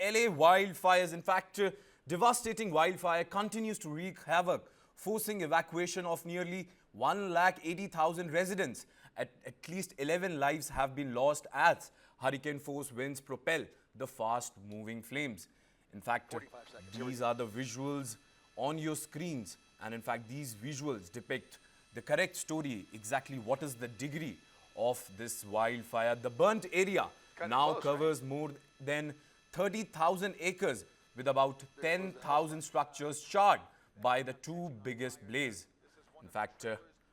LA wildfires. In fact, devastating wildfire continues to wreak havoc, forcing evacuation of nearly 180,000 residents. At least 11 lives have been lost as hurricane-force winds propel the fast-moving flames. In fact, these are the visuals on your screens, and in fact, these visuals depict the correct story, exactly what is the degree of this wildfire. The burnt area now covers more than 30,000 acres, with about 10,000 structures charred by the two biggest blaze. In fact,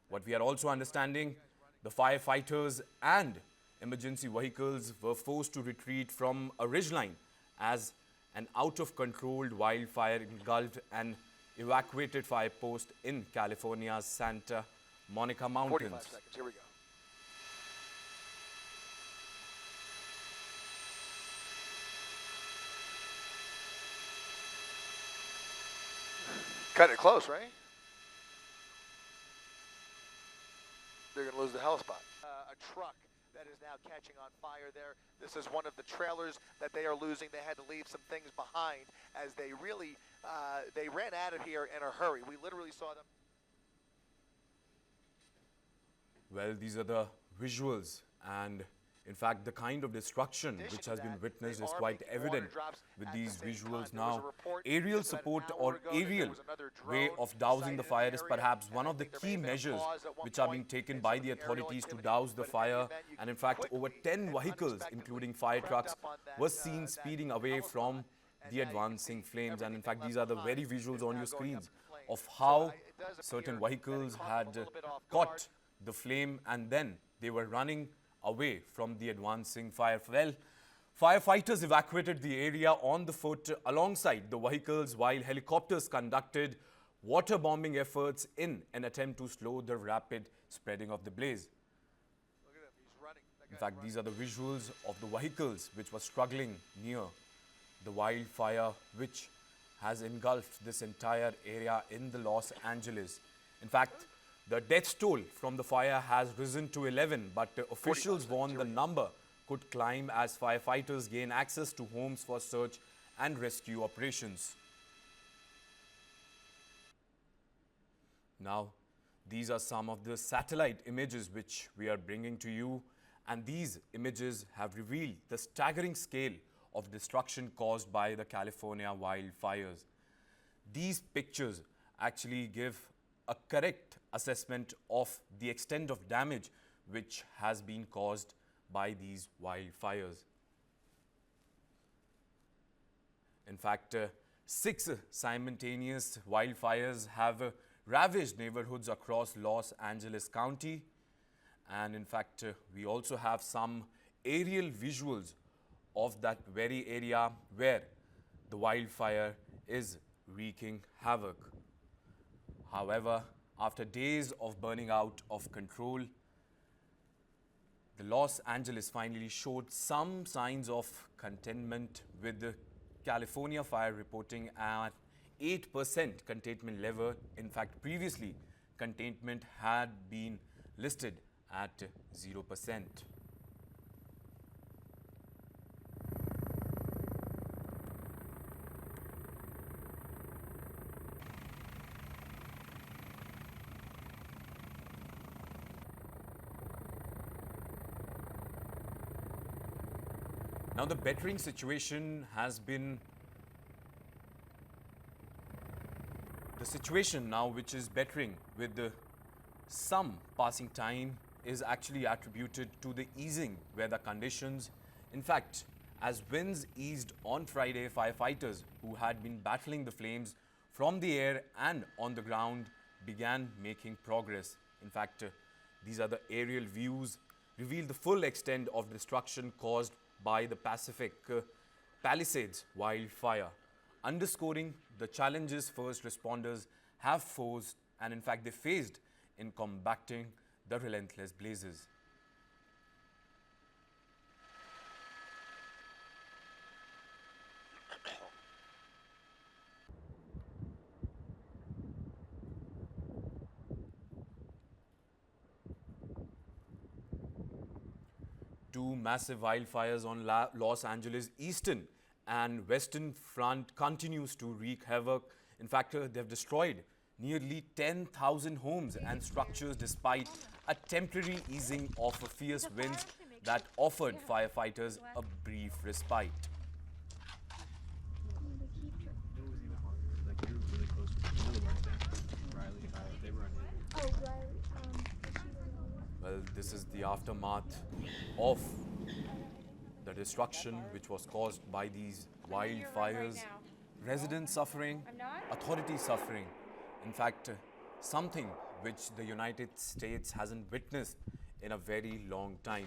what we are also understanding, the firefighters and emergency vehicles were forced to retreat from a ridgeline as an out-of-control wildfire engulfed an evacuated fire post in California's Santa Monica Mountains. 45 seconds. Here we go. Cut it close, right? They're going to lose the hell spot. A truck that is now catching on fire there. This is one of the trailers that they are losing. They had to leave some things behind as they really, they ran out of here in a hurry. We literally saw them. Well, these are the visuals, and in fact, the kind of destruction which has been witnessed is quite evident with these visuals now. Aerial support or aerial way of dousing the fire is perhaps one of the key measures which are being taken by the authorities to douse the fire. And in fact, over 10 vehicles, including fire trucks, were seen speeding away from the advancing flames. And in fact, these are the very visuals on your screens of how certain vehicles had caught the flame and then they were running away from the advancing fire. Well, firefighters evacuated the area on the foot alongside the vehicles while helicopters conducted water bombing efforts in an attempt to slow the rapid spreading of the blaze. Look at him, he's running. In fact, these are the visuals of the vehicles which were struggling near the wildfire which has engulfed this entire area in the Los Angeles. In fact, the death toll from the fire has risen to 11, but officials warn the number could climb as firefighters gain access to homes for search and rescue operations. Now, these are some of the satellite images which we are bringing to you, and these images have revealed the staggering scale of destruction caused by the California wildfires. These pictures actually give a correct assessment of the extent of damage which has been caused by these wildfires. In fact, 6 simultaneous wildfires have ravaged neighborhoods across Los Angeles County. And in fact, we also have some aerial visuals of that very area where the wildfire is wreaking havoc. However, after days of burning out of control, the Los Angeles finally showed some signs of containment, with the California fire reporting an 8% containment level. In fact, previously, containment had been listed at 0%. Now, the bettering situation has been the situation now which is bettering with some passing time is actually attributed to the easing weather conditions. In fact, as winds eased on Friday, firefighters who had been battling the flames from the air and on the ground began making progress. In fact, these are the aerial views, reveal the full extent of destruction caused by the Pacific Palisades wildfire, underscoring the challenges first responders have faced and in fact they faced in combating the relentless blazes. Two massive wildfires on Los Angeles' eastern and Western Front continues to wreak havoc. In fact, they've destroyed nearly 10,000 homes and structures despite a temporary easing of fierce winds that offered firefighters a brief respite. Well, this is the aftermath of the destruction which was caused by these wildfires. Residents suffering, authorities suffering. In fact, something which the United States hasn't witnessed in a very long time.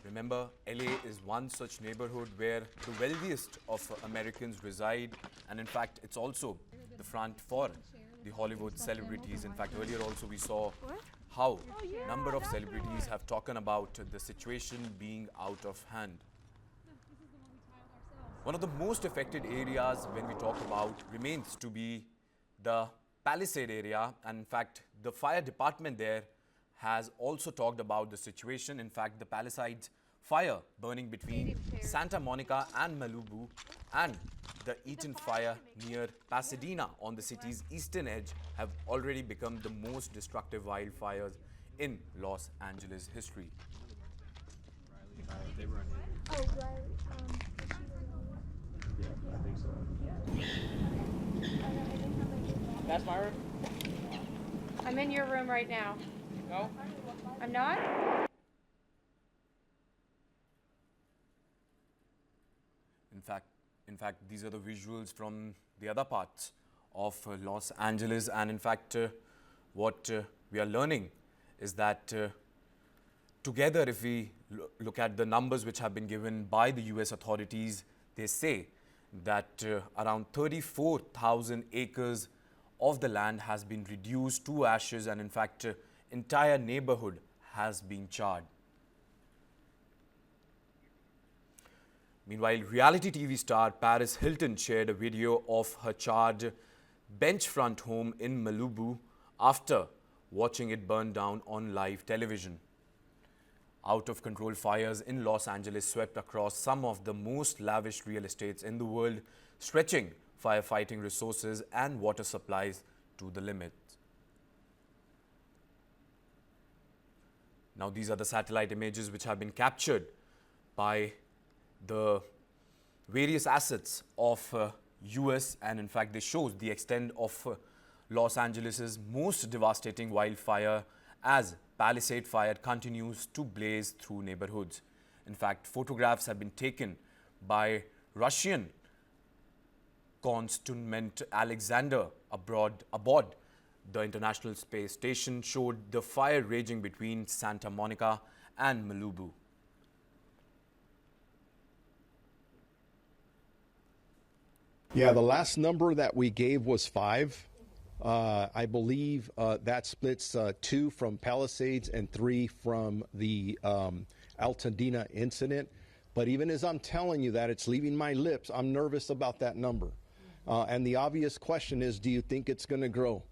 Remember, LA is one such neighborhood where the wealthiest of Americans reside, and in fact, it's also the front for the Hollywood celebrities. In fact, earlier also we saw how number of celebrities have talked about the situation being out of hand. One of the most affected areas when we talk about remains to be the Palisade area, and in fact, the fire department there has also talked about the situation. In fact, the Palisades fire burning between Santa Monica and Malibu and the Eaton fire near Pasadena on the city's eastern edge have already become the most destructive wildfires in Los Angeles history. That's my room? I'm in your room right now. No? I'm not? In fact, these are the visuals from the other parts of Los Angeles, and in fact, what we are learning is that together, if we look at the numbers which have been given by the US authorities, they say that around 34,000 acres of the land has been reduced to ashes, and in fact, entire neighborhood has been charred. Meanwhile, reality TV star Paris Hilton shared a video of her charred benchfront home in Malibu after watching it burn down on live television. Out-of-control fires in Los Angeles swept across some of the most lavish real estates in the world, stretching firefighting resources and water supplies to the limit. Now, these are the satellite images which have been captured by the various assets of US, and in fact, they show the extent of Los Angeles' most devastating wildfire as Palisade fire continues to blaze through neighborhoods. In fact, photographs have been taken by Russian Konstantin Alexander aboard the International Space Station showed the fire raging between Santa Monica and Malibu. Yeah, the last number that we gave was 5. I believe that splits 2 from Palisades and 3 from the Altadena incident. But even as I'm telling you that, it's leaving my lips, I'm nervous about that number. And the obvious question is, do you think it's going to grow?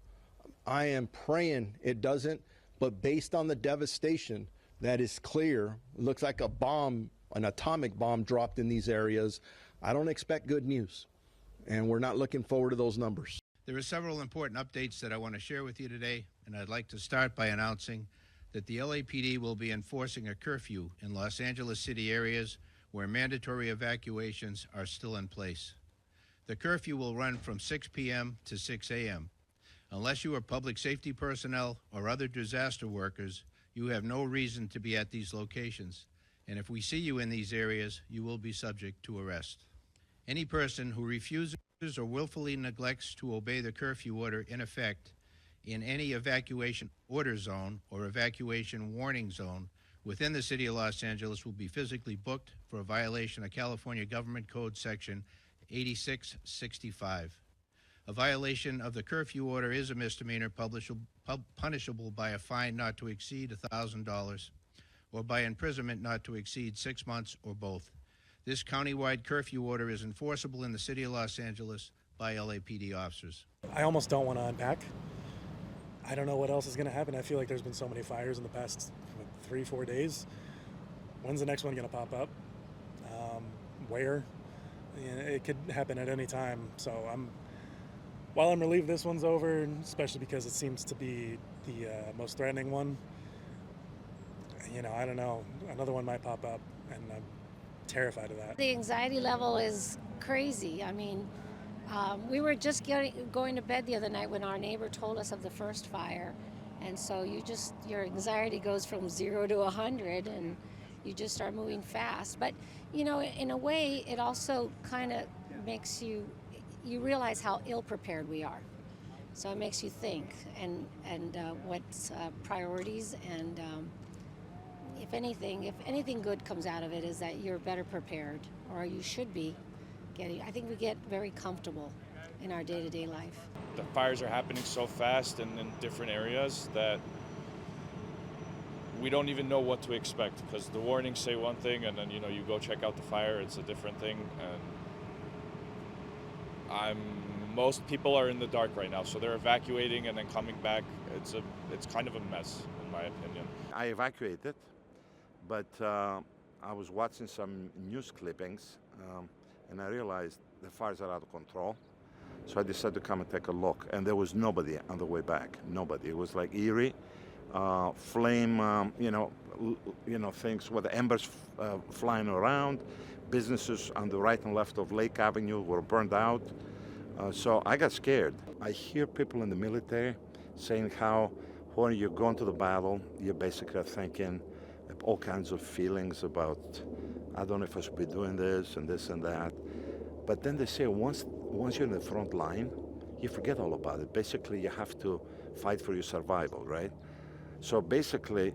I am praying it doesn't, but based on the devastation that is clear, it looks like a bomb, an atomic bomb dropped in these areas. I don't expect good news, and we're not looking forward to those numbers. There are several important updates that I want to share with you today, and I'd like to start by announcing that the LAPD will be enforcing a curfew in Los Angeles City areas where mandatory evacuations are still in place. The curfew will run from 6 p.m. to 6 a.m. Unless you are public safety personnel or other disaster workers, you have no reason to be at these locations, and if we see you in these areas, you will be subject to arrest. Any person who refuses or willfully neglects to obey the curfew order in effect in any evacuation order zone or evacuation warning zone within the city of Los Angeles will be physically booked for a violation of California Government Code Section 8665. A violation of the curfew order is a misdemeanor punishable by a fine not to exceed $1,000 or by imprisonment not to exceed 6 months or both. This countywide curfew order is enforceable in the city of Los Angeles by LAPD officers. I almost don't want to unpack. I don't know what else is going to happen. I feel like there's been so many fires in the past 3-4 days. When's the next one going to pop up? Where? it could happen at any time. So while I'm relieved this one's over, especially because it seems to be the most threatening one, I don't know, another one might pop up, and I'm terrified of that. The anxiety level is crazy. I mean, we were just going to bed the other night when our neighbor told us of the first fire, and so your anxiety goes from 0 to 100, and you just start moving fast. But in a way, it also kind of makes you realize how ill prepared we are. So it makes you think and what's priorities, and if anything good comes out of it, is that you're better prepared, or you should be getting. I think we get very comfortable in our day-to-day life. The fires are happening so fast and in different areas that we don't even know what to expect, because the warnings say one thing, and then you go check out the fire, it's a different thing. And most people are in the dark right now, so they're evacuating and then coming back. It's kind of a mess, in my opinion. I evacuated, but I was watching some news clippings, and I realized the fires are out of control. So I decided to come and take a look, and there was nobody on the way back. Nobody. It was like eerie, flame, things with the embers flying around. Businesses on the right and left of Lake Avenue were burned out. So I got scared. I hear people in the military saying how when you're going to the battle, you're basically thinking all kinds of feelings about, I don't know if I should be doing this and that. But then they say once you're in the front line, you forget all about it. Basically, you have to fight for your survival, right? So basically,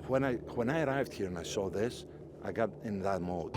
when I arrived here and I saw this, I got in that mode.